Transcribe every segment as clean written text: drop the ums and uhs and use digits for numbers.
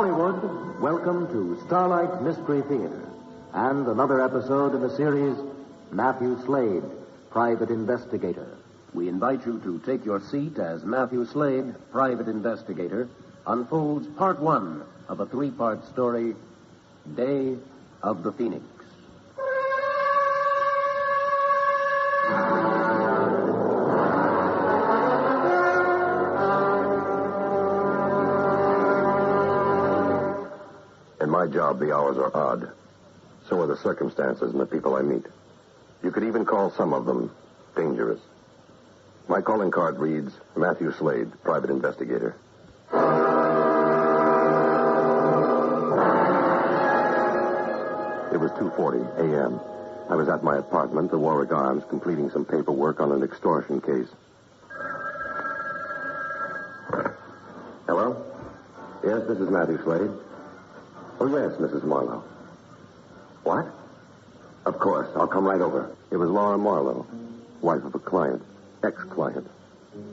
Hollywood, welcome to Starlight Mystery Theater and another episode in the series, Mathew Slade, Private Investigator. We invite you to take your seat as Mathew Slade, Private Investigator, unfolds part one of a three-part story, Day of the Phoenix. In my job, the hours are odd. So are the circumstances and the people I meet. You could even call some of them dangerous. My calling card reads, Mathew Slade, Private Investigator. It was 2:40 a.m. I was at my apartment, the Warwick Arms, completing some paperwork on an extortion case. Hello? Yes, this is Mathew Slade. Oh, yes, Mrs. Marlowe. What? Of course, I'll come right over. It was Laura Marlowe, wife of a client, ex-client.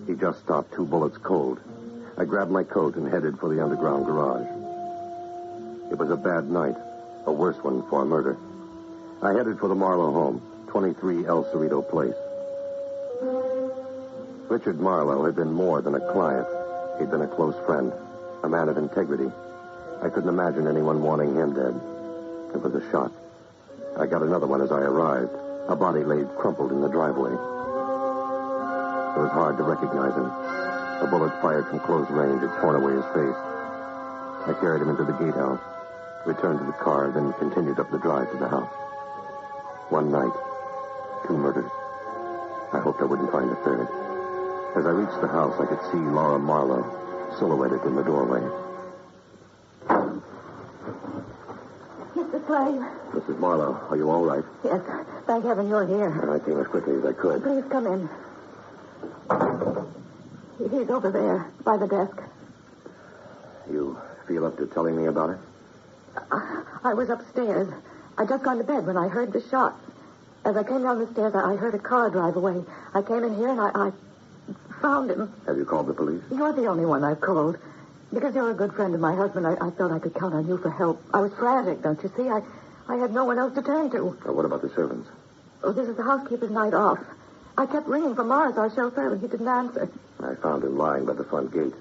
He just stopped 2 bullets cold. I grabbed my coat and headed for the underground garage. It was a bad night, a worse one for a murder. I headed for the Marlowe home, 23 El Cerrito Place. Richard Marlowe had been more than a client. He'd been a close friend, a man of integrity. I couldn't imagine anyone wanting him dead. It was a shot. I got another one as I arrived. A body lay crumpled in the driveway. It was hard to recognize him. A bullet fired from close range had torn away his face. I carried him into the gatehouse, returned to the car, then continued up the drive to the house. One night, 2 murders. I hoped I wouldn't find a third. As I reached the house, I could see Laura Marlowe silhouetted in the doorway. Mr. Slade. Mrs. Marlowe, are you all right? Yes, thank heaven you're here. I came as quickly as I could. Please come in. He's over there, by the desk. You feel up to telling me about it? I was upstairs. I'd just gone to bed when I heard the shot. As I came down the stairs, I heard a car drive away. I came in here and I found him. Have you called the police? You're the only one I've called. Because you're a good friend of my husband, I felt I could count on you for help. I was frantic, don't you see? I had no one else to turn to. Well, what about the servants? Oh, this is the housekeeper's night off. I kept ringing for Morris, our chauffeur, but he didn't answer. I found him lying by the front gate,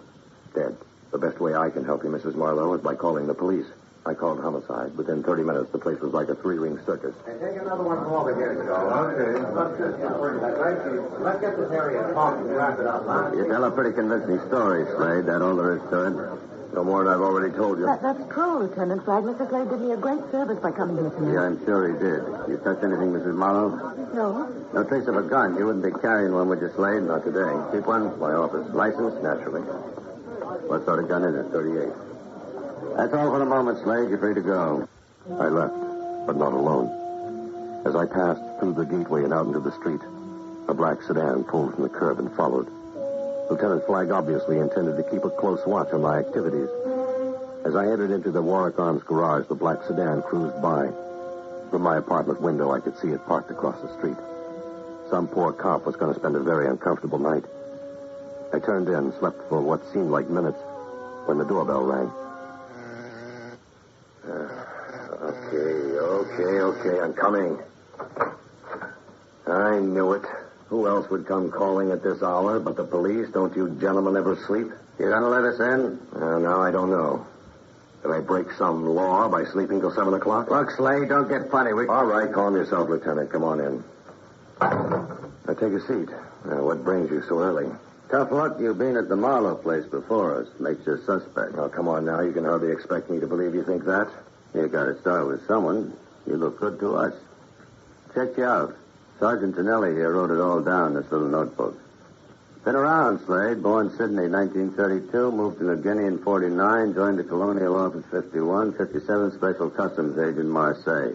dead. The best way I can help you, Mrs. Marlowe, is by calling the police. I called homicide. Within 30 minutes, the place was like a 3-ring circus. Hey, take another one from over here, Joe. Okay. Let's get this area talking and wrap it up, huh? You tell a pretty convincing story, Slade. That all there is to it. No more than I've already told you. That's true, Lieutenant Slade. Mr. Slade did me a great service by coming here tonight. Yeah, I'm sure he did. You touch anything, Mrs. Marlowe? No. No trace of a gun. You wouldn't be carrying one, would you, Slade? Not today. Keep one? My office. License? Naturally. What sort of gun is it? 38. That's all for the moment, Slade. You're free to go. I left, but not alone. As I passed through the gateway and out into the street, a black sedan pulled from the curb and followed. Lieutenant Flagg obviously intended to keep a close watch on my activities. As I entered into the Warwick Arms garage, the black sedan cruised by. From my apartment window, I could see it parked across the street. Some poor cop was going to spend a very uncomfortable night. I turned in, slept for what seemed like minutes, when the doorbell rang. Okay, I'm coming. I knew it. Who else would come calling at this hour but the police? Don't you gentlemen ever sleep? You gonna let us in? No, I don't know. Did I break some law by sleeping till 7 o'clock? Look, Slade, don't get funny. All right, calm yourself, Lieutenant. Come on in. Now, take a seat. What brings you so early? Tough luck you've been at the Marlowe place before us. Makes you a suspect. Now, come on now. You can hardly expect me to believe you think that. You gotta start with someone. You look good to us. Check you out. Sergeant Donelli here wrote it all down in this little notebook. Been around, Slade. Born Sydney, 1932. Moved to New Guinea in 49. Joined the Colonial Office 51. 57 Special Customs Agent, Marseille.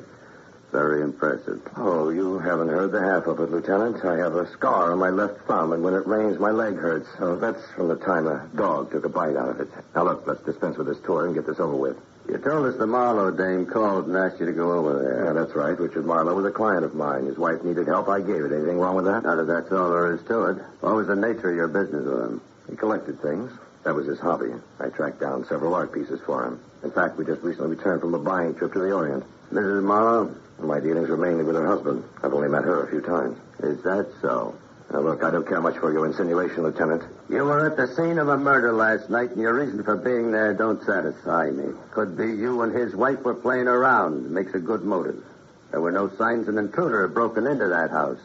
Very impressive. Oh, you haven't heard the half of it, Lieutenant. I have a scar on my left thumb, and when it rains, my leg hurts. So that's from the time a dog took a bite out of it. Now, look, let's dispense with this tour and get this over with. You told us the Marlowe dame called and asked you to go over there. Yeah, that's right. Richard Marlowe was a client of mine. His wife needed help. I gave it. Anything wrong with that? Now that that's all there is to it. What was the nature of your business with him? He collected things. That was his hobby. I tracked down several art pieces for him. In fact, we just recently returned from a buying trip to the Orient. Mrs. Marlowe? My dealings were mainly with her husband. I've only met her a few times. Is that so? Now, look, I don't care much for your insinuation, Lieutenant. You were at the scene of a murder last night, and your reason for being there don't satisfy me. Could be you and his wife were playing around. Makes a good motive. There were no signs an intruder had broken into that house.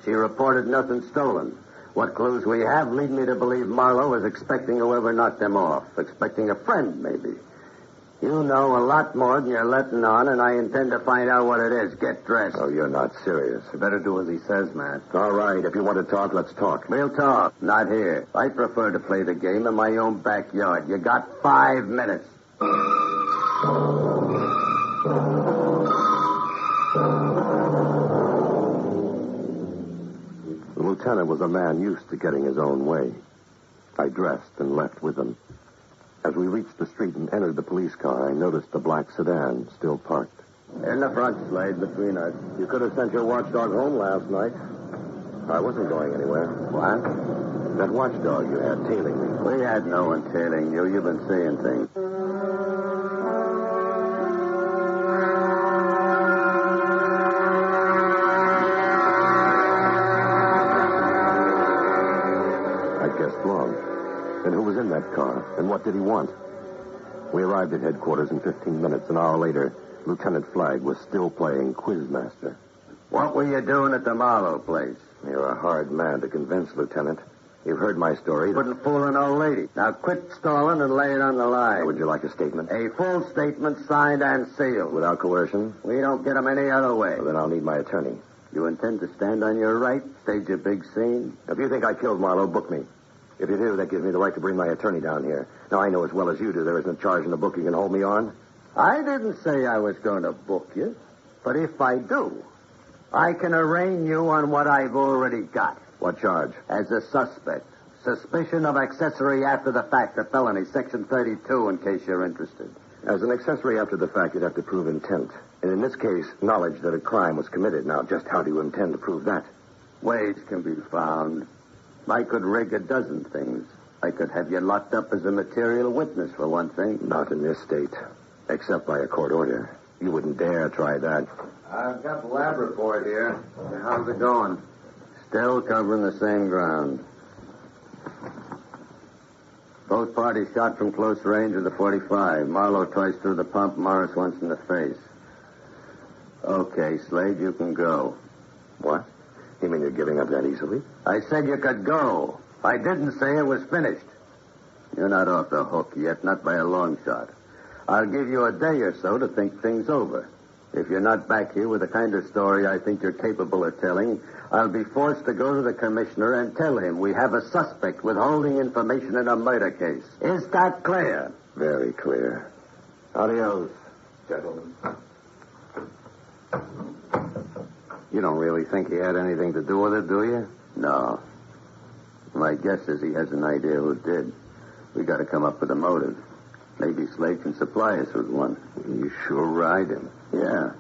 She reported nothing stolen. What clues we have lead me to believe Marlowe was expecting whoever knocked them off. Expecting a friend, maybe. You know a lot more than you're letting on, and I intend to find out what it is. Get dressed. Oh, you're not serious. You better do as he says, Matt. All right, if you want to talk, let's talk. We'll talk. Not here. I prefer to play the game in my own backyard. You got 5 minutes. The lieutenant was a man used to getting his own way. I dressed and left with him. As we reached the street and entered the police car, I noticed the black sedan still parked. In the front, Slade, between us. You could have sent your watchdog home last night. I wasn't going anywhere. What? That watchdog you had tailing me. We had no one tailing you. You've been seeing things. I guessed wrong. Then who was in that car, and what did he want? We arrived at headquarters in 15 minutes. An hour later, Lieutenant Flagg was still playing Quizmaster. What were you doing at the Marlowe place? You're a hard man to convince, Lieutenant. You've heard my story. Couldn't fool an old lady. Now quit stalling and lay it on the line. Would you like a statement? A full statement signed and sealed. Without coercion? We don't get them any other way. Well, then I'll need my attorney. You intend to stand on your right, stage a big scene? If you think I killed Marlowe, book me. If you do, that gives me the right to bring my attorney down here. Now, I know as well as you do there isn't a charge in the book you can hold me on. I didn't say I was going to book you. But if I do, I can arraign you on what I've already got. What charge? As a suspect. Suspicion of accessory after the fact, a felony, Section 32, in case you're interested. As an accessory after the fact, you'd have to prove intent. And in this case, knowledge that a crime was committed. Now, just how do you intend to prove that? Ways can be found. I could rig a dozen things. I could have you locked up as a material witness, for one thing. Not in this state. Except by a court order. You wouldn't dare try that. I've got the lab report here. How's it going? Still covering the same ground. Both parties shot from close range with the .45. Marlowe twice through the pump, Morris once in the face. Okay, Slade, you can go. What? You mean you're giving up that easily? I said you could go. I didn't say it was finished. You're not off the hook yet, not by a long shot. I'll give you a day or so to think things over. If you're not back here with the kind of story I think you're capable of telling, I'll be forced to go to the commissioner and tell him we have a suspect withholding information in a murder case. Is that clear? Very clear. Adios, gentlemen. You don't really think he had anything to do with it, do you? No. My guess is he has an idea who did. We got to come up with a motive. Maybe Slade can supply us with one. You sure ride him. Yeah.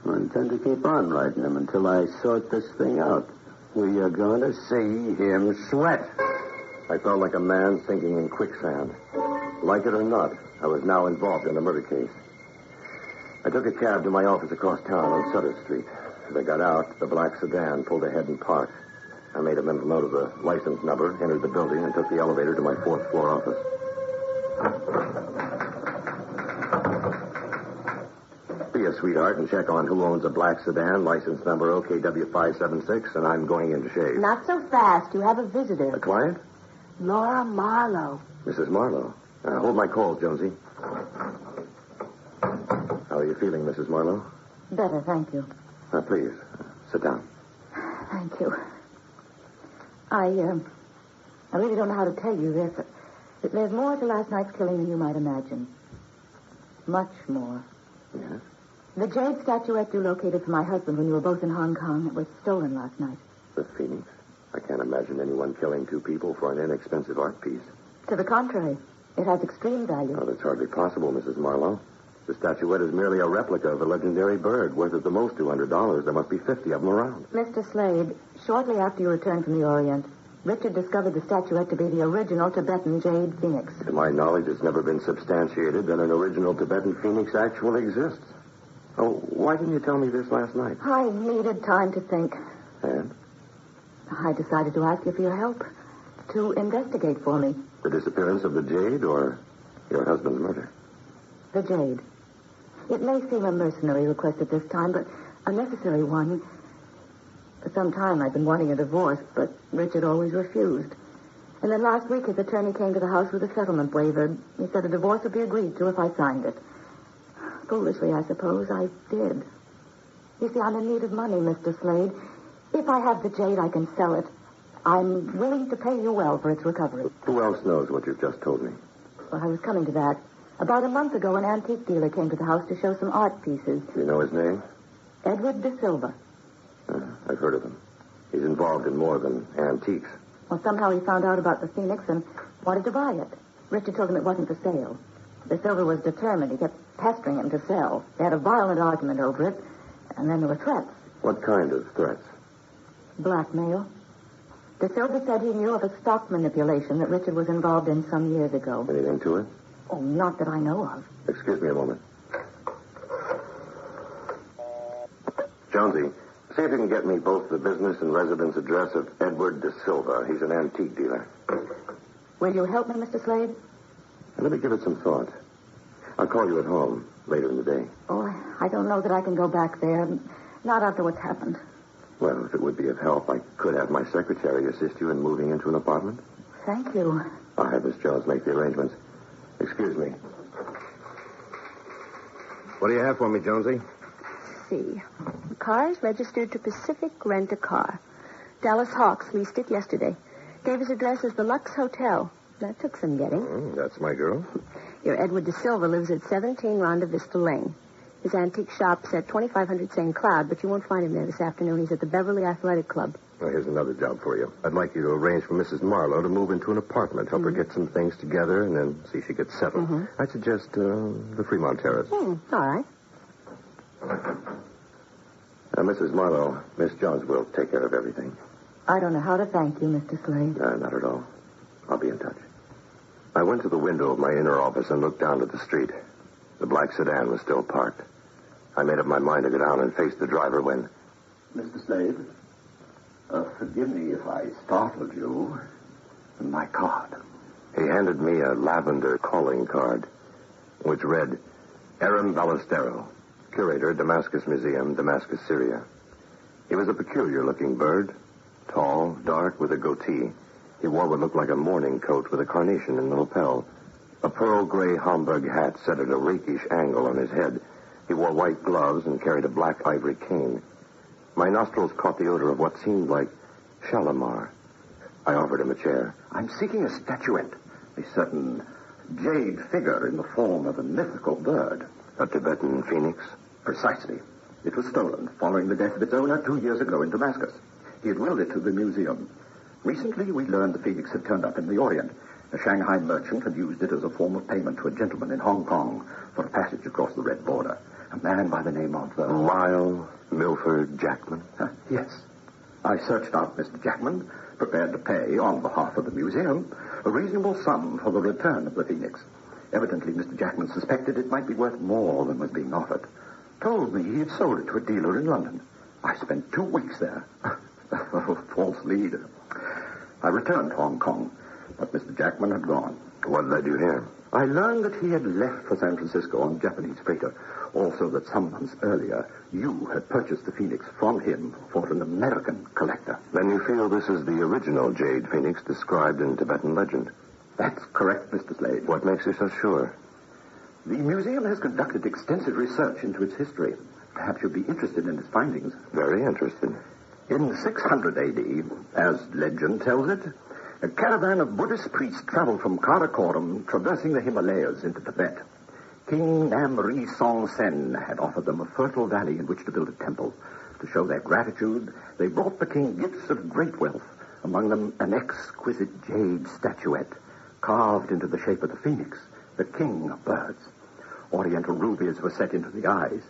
I intend to keep on riding him until I sort this thing out. We are going to see him sweat. I felt like a man sinking in quicksand. Like it or not, I was now involved in a murder case. I took a cab to my office across town on Sutter Street. As I got out, the black sedan pulled ahead and parked. I made a mental note of the license number, entered the building, and took the elevator to my fourth floor office. Be a sweetheart and check on who owns a black sedan, license number OKW576, and I'm going in to shave. Not so fast. You have a visitor. A client? Laura Marlowe. Mrs. Marlowe. Hold my call, Jonesy. How are you feeling, Mrs. Marlowe? Better, thank you. Please, sit down. Thank you. I really don't know how to tell you this. There's more to last night's killing than you might imagine. Much more. Yes? The jade statuette you located for my husband when you were both in Hong Kong, it was stolen last night. The Phoenix? I can't imagine anyone killing two people for an inexpensive art piece. To the contrary, it has extreme value. Oh, that's hardly possible, Mrs. Marlowe. The statuette is merely a replica of a legendary bird, worth at the most $200. There must be 50 of them around. Mr. Slade, shortly after you returned from the Orient, Richard discovered the statuette to be the original Tibetan jade phoenix. To my knowledge, it's never been substantiated that an original Tibetan phoenix actually exists. Oh, why didn't you tell me this last night? I needed time to think. And? I decided to ask you for your help to investigate for me. The disappearance of the jade or your husband's murder? The jade. It may seem a mercenary request at this time, but a necessary one. For some time I've been wanting a divorce, but Richard always refused. And then last week his attorney came to the house with a settlement waiver. He said a divorce would be agreed to if I signed it. Foolishly, I suppose, I did. You see, I'm in need of money, Mr. Slade. If I have the jade, I can sell it. I'm willing to pay you well for its recovery. Who else knows what you've just told me? Well, I was coming to that. About a month ago, an antique dealer came to the house to show some art pieces. Do you know his name? Edward De Silva. I've heard of him. He's involved in more than antiques. Well, somehow he found out about the phoenix and wanted to buy it. Richard told him it wasn't for sale. De Silva was determined. He kept pestering him to sell. They had a violent argument over it, and then there were threats. What kind of threats? Blackmail. De Silva said he knew of a stock manipulation that Richard was involved in some years ago. Anything to it? Oh, not that I know of. Excuse me a moment. Jonesy, see if you can get me both the business and residence address of Edward De Silva. He's an antique dealer. Will you help me, Mr. Slade? Let me give it some thought. I'll call you at home later in the day. Oh, I don't know that I can go back there. Not after what's happened. Well, if it would be of help, I could have my secretary assist you in moving into an apartment. Thank you. I'll have Miss Jones make the arrangements. Excuse me. What do you have for me, Jonesy? See. The car is registered to Pacific Rent-A-Car. Dallas Hawks leased it yesterday. Gave his address as the Lux Hotel. That took some getting. That's my girl. Your Edward De Silva lives at 17 Ronda Vista Lane. His antique shop's at 2500 St. Cloud, but you won't find him there this afternoon. He's at the Beverly Athletic Club. Well, here's another job for you. I'd like you to arrange for Mrs. Marlowe to move into an apartment, help her get some things together, and then see she gets settled. I'd suggest the Fremont Terrace. All right. Mrs. Marlowe, Miss Jones will take care of everything. I don't know how to thank you, Mr. Slade. Not at all. I'll be in touch. I went to the window of my inner office and looked down at the street. The black sedan was still parked. I made up my mind to go down and face the driver when... Mr. Slade, forgive me if I startled you. My card. He handed me a lavender calling card, which read, Aram Ballestero, curator, Damascus Museum, Damascus, Syria. He was a peculiar-looking bird, tall, dark, with a goatee. He wore what looked like a morning coat with a carnation in the lapel. A pearl gray Homburg hat set at a rakish angle on his head. He wore white gloves and carried a black ivory cane. My nostrils caught the odor of what seemed like Shalimar. I offered him a chair. I'm seeking a statuette, a certain jade figure in the form of a mythical bird. A Tibetan phoenix? Precisely. It was stolen following the death of its owner 2 years ago in Damascus. He had willed it to the museum. Recently, we learned the phoenix had turned up in the Orient. A Shanghai merchant had used it as a form of payment to a gentleman in Hong Kong for a passage across the Red Border. A man by the name of... Lyle Milford Jackman? Yes. I searched out Mr. Jackman, prepared to pay, on behalf of the museum, a reasonable sum for the return of the phoenix. Evidently, Mr. Jackman suspected it might be worth more than was being offered. Told me he had sold it to a dealer in London. I spent 2 weeks there. False lead. I returned to Hong Kong, but Mr. Jackman had gone. What led you here? I learned that he had left for San Francisco on a Japanese freighter. Also that some months earlier, you had purchased the phoenix from him for an American collector. Then you feel this is the original jade phoenix described in Tibetan legend? That's correct, Mr. Slade. What makes you so sure? The museum has conducted extensive research into its history. Perhaps you'll be interested in its findings. Very interested. In 600 A.D., as legend tells it, a caravan of Buddhist priests traveled from Karakoram, traversing the Himalayas into Tibet. King Namri Song Sen had offered them a fertile valley in which to build a temple. To show their gratitude, they brought the king gifts of great wealth, among them an exquisite jade statuette carved into the shape of the phoenix, the king of birds. Oriental rubies were set into the eyes.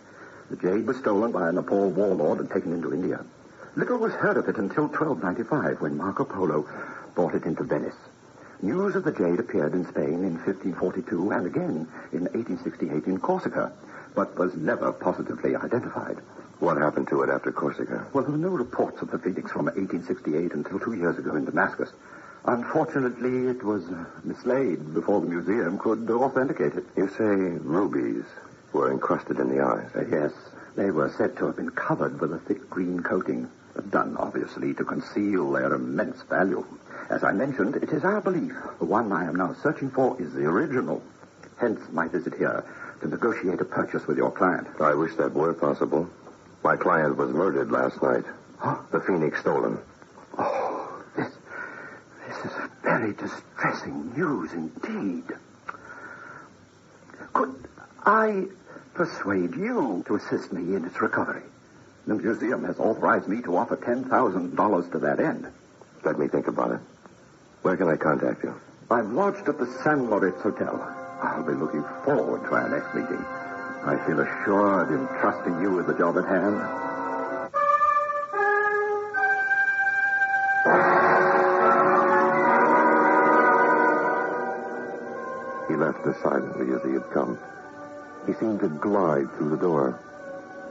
The jade was stolen by a Nepal warlord and taken into India. Little was heard of it until 1295, when Marco Polo brought it into Venice. News of the jade appeared in Spain in 1542 and again in 1868 in Corsica, but was never positively identified. What happened to it after Corsica? Well, there were no reports of the phoenix from 1868 until 2 years ago in Damascus. Unfortunately, it was mislaid before the museum could authenticate it. You say rubies were encrusted in the eyes. Yes, they were said to have been covered with a thick green coating, done obviously to conceal their immense value. As I mentioned, it is our belief the one I am now searching for is the original. Hence my visit here to negotiate a purchase with your client. I wish that were possible. My client was murdered last night. Huh? The phoenix stolen. Oh, this is very distressing news indeed. Could I persuade you to assist me in its recovery? The museum has authorized me to offer $10,000 to that end. Let me think about it. Where can I contact you? I'm lodged at the San Moritz Hotel. I'll be looking forward to our next meeting. I feel assured in trusting you with the job at hand. He left as silently as he had come. He seemed to glide through the door.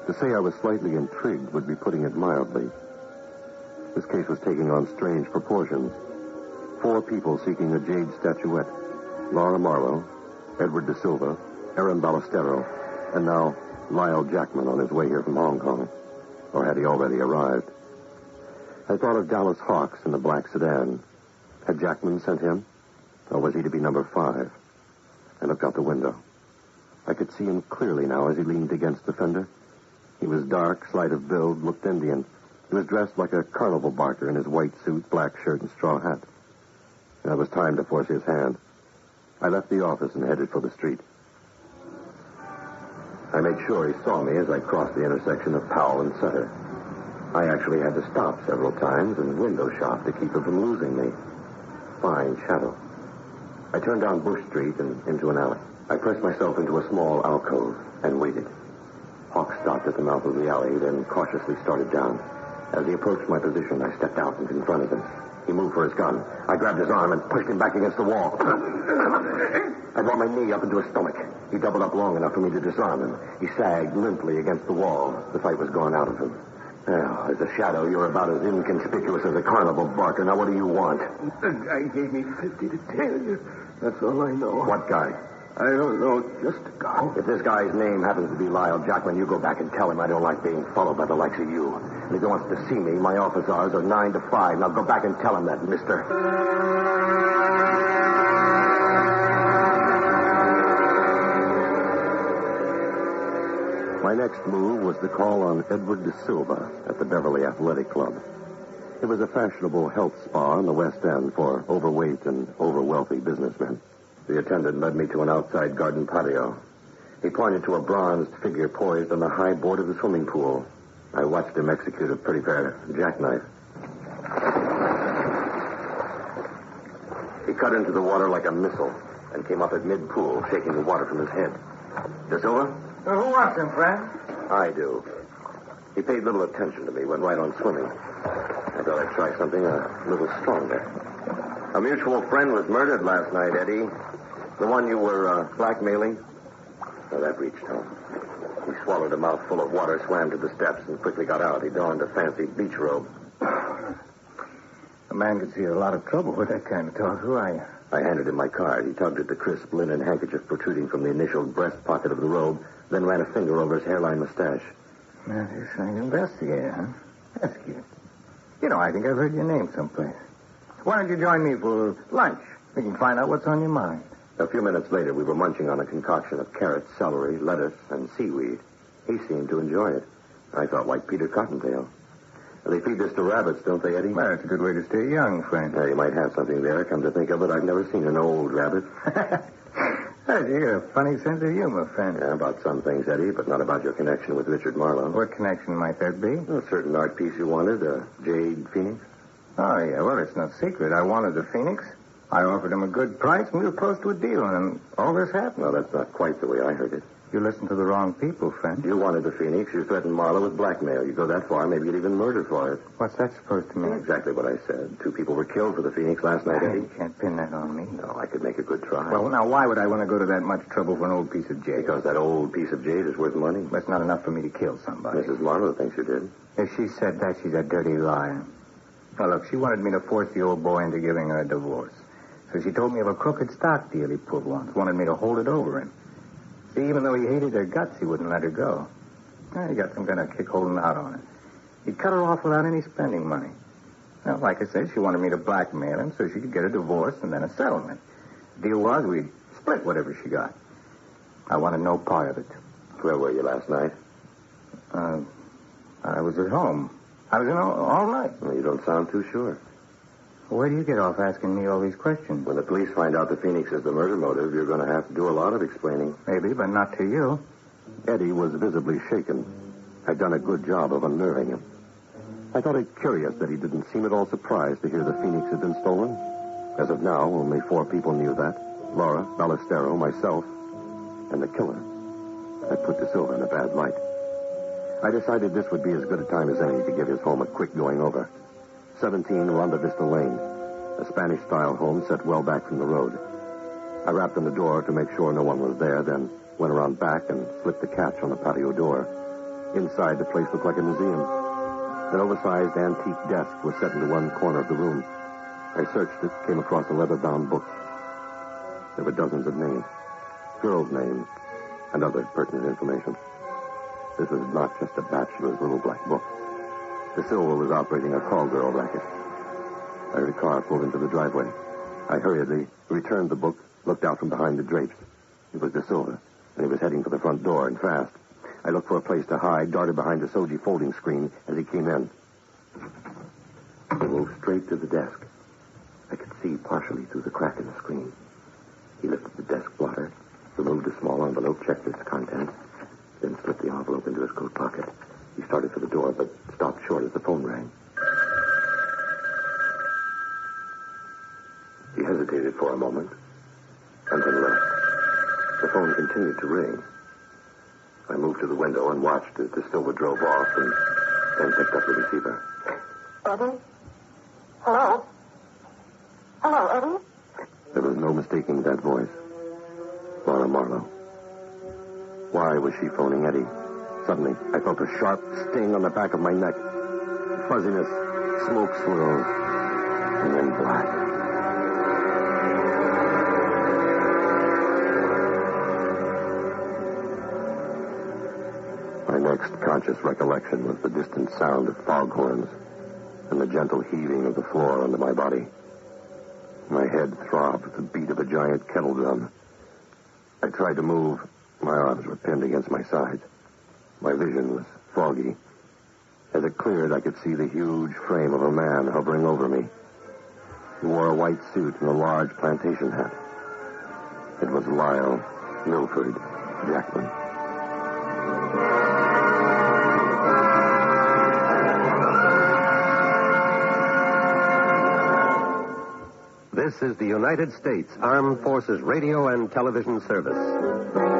To say I was slightly intrigued would be putting it mildly. This case was taking on strange proportions. 4 people seeking a jade statuette. Laura Marlowe, Edward De Silva, Aaron Ballestero, and now Lyle Jackman on his way here from Hong Kong. Or had he already arrived? I thought of Dallas Hawks in the black sedan. Had Jackman sent him? Or was he to be number 5? I looked out the window. I could see him clearly now as he leaned against the fender. He was dark, slight of build, looked Indian. He was dressed like a carnival barker in his white suit, black shirt, and straw hat. And it was time to force his hand. I left the office and headed for the street. I made sure he saw me as I crossed the intersection of Powell and Sutter. I actually had to stop several times and window shop to keep him from losing me. Fine shadow. I turned down Bush Street and into an alley. I pressed myself into a small alcove and waited. Hawk stopped at the mouth of the alley, then cautiously started down. As he approached my position, I stepped out and confronted him. He moved for his gun. I grabbed his arm and pushed him back against the wall. I brought my knee up into his stomach. He doubled up long enough for me to disarm him. He sagged limply against the wall. The fight was gone out of him. Well, as a shadow, you're about as inconspicuous as a carnival barker. Now, what do you want? The guy gave me 50 to tail you. That's all I know. What guy? I don't know. Just a guy. If this guy's name happens to be Lyle Jackman, you go back and tell him I don't like being followed by the likes of you. And if he wants to see me, my office hours are 9 to 5. Now go back and tell him that, mister. My next move was to call on Edward De Silva at the Beverly Athletic Club. It was a fashionable health spa in the West End for overweight and overwealthy businessmen. The attendant led me to an outside garden patio. He pointed to a bronzed figure poised on the high board of the swimming pool. I watched him execute a pretty fair jackknife. He cut into the water like a missile and came up at mid-pool, shaking the water from his head. De Silva? Who wants him, friend? I do. He paid little attention to me, went right on swimming. I thought I'd try something a little stronger. A mutual friend was murdered last night, Eddie. The one you were blackmailing? Oh, that reached home. He swallowed a mouthful of water, swam to the steps, and quickly got out. He donned a fancy beach robe. A man could see a lot of trouble with that kind of talk. Who are you? I handed him my card. He tugged at the crisp linen handkerchief protruding from the initial breast pocket of the robe, then ran a finger over his hairline mustache. Mathew Slade, investigator, huh? That's cute. You know, I think I've heard your name someplace. Why don't you join me for lunch? We can find out what's on your mind. A few minutes later, we were munching on a concoction of carrots, celery, lettuce, and seaweed. He seemed to enjoy it. I felt like Peter Cottontail. They feed this to rabbits, don't they, Eddie? Well, it's a good way to stay young, friend. You might have something there. Come to think of it, I've never seen an old rabbit. You got a funny sense of humor, friend. Yeah, about some things, Eddie, but not about your connection with Richard Marlowe. What connection might that be? A certain art piece you wanted, a jade phoenix. Oh, yeah, well, it's no secret. I wanted the phoenix. I offered him a good price, and we were close to a deal, and all this happened. Well, that's not quite the way I heard it. You listened to the wrong people, friend. You wanted the Phoenix. You threatened Marlowe with blackmail. You go that far, maybe you'd even murder for it. What's that supposed to mean? Exactly what I said. 2 people were killed for the Phoenix last night, Eddie. You can't pin that on me. No, I could make a good try. Well, now, why would I want to go to that much trouble for an old piece of jade? Because that old piece of jade is worth money. That's not enough for me to kill somebody. Mrs. Marlowe thinks you did. If she said that, she's a dirty liar. Now, look, she wanted me to force the old boy into giving her a divorce. So she told me of a crooked stock deal he pulled once, wanted me to hold it over him. See, even though he hated her guts, he wouldn't let her go. He got some kind of kick holding out on her. He cut her off without any spending money. Well, like I said, she wanted me to blackmail him so she could get a divorce and then a settlement. The deal was we'd split whatever she got. I wanted no part of it. Where were you last night? I was at home. I was in all night. Well, you don't sound too sure. Where do you get off asking me all these questions? When the police find out the Phoenix is the murder motive, you're going to have to do a lot of explaining. Maybe, but not to you. Eddie was visibly shaken. I'd done a good job of unnerving him. I thought it curious that he didn't seem at all surprised to hear the Phoenix had been stolen. As of now, only 4 people knew that. Laura, Ballestero, myself, and the killer. I put De Silva in a bad light. I decided this would be as good a time as any to give his home a quick going over. 17 Ronda Vista Lane, a Spanish-style home set well back from the road. I rapped on the door to make sure no one was there, then went around back and slipped the catch on the patio door. Inside, the place looked like a museum. An oversized antique desk was set into one corner of the room. I searched it, came across a leather-bound book. There were dozens of names, girls' names, and other pertinent information. This was not just a bachelor's little black book. De Silva was operating a call girl racket. I heard a car pulled into the driveway. I hurriedly returned the book, looked out from behind the drapes. It was De Silva, and he was heading for the front door, and fast. I looked for a place to hide, darted behind the Soji folding screen as he came in. He moved straight to the desk. I could see partially through the crack in the screen. He lifted the desk blotter, removed a small envelope, checked its contents, then slipped the envelope into his coat pocket. He started for the door, but stopped short as the phone rang. He hesitated for a moment, and then left. The phone continued to ring. I moved to the window and watched as De Silva drove off, and then picked up the receiver. Eddie? Hello? Hello, Eddie? There was no mistaking that voice. Laura Marlowe. Why was she phoning Eddie? Suddenly, I felt a sharp sting on the back of my neck. Fuzziness, smoke swirls, and then black. My next conscious recollection was the distant sound of foghorns and the gentle heaving of the floor under my body. My head throbbed with the beat of a giant kettle drum. I tried to move. My arms were pinned against my sides. My vision was foggy. As it cleared, I could see the huge frame of a man hovering over me. He wore a white suit and a large plantation hat. It was Lyle Milford Jackman. This is the United States Armed Forces Radio and Television Service.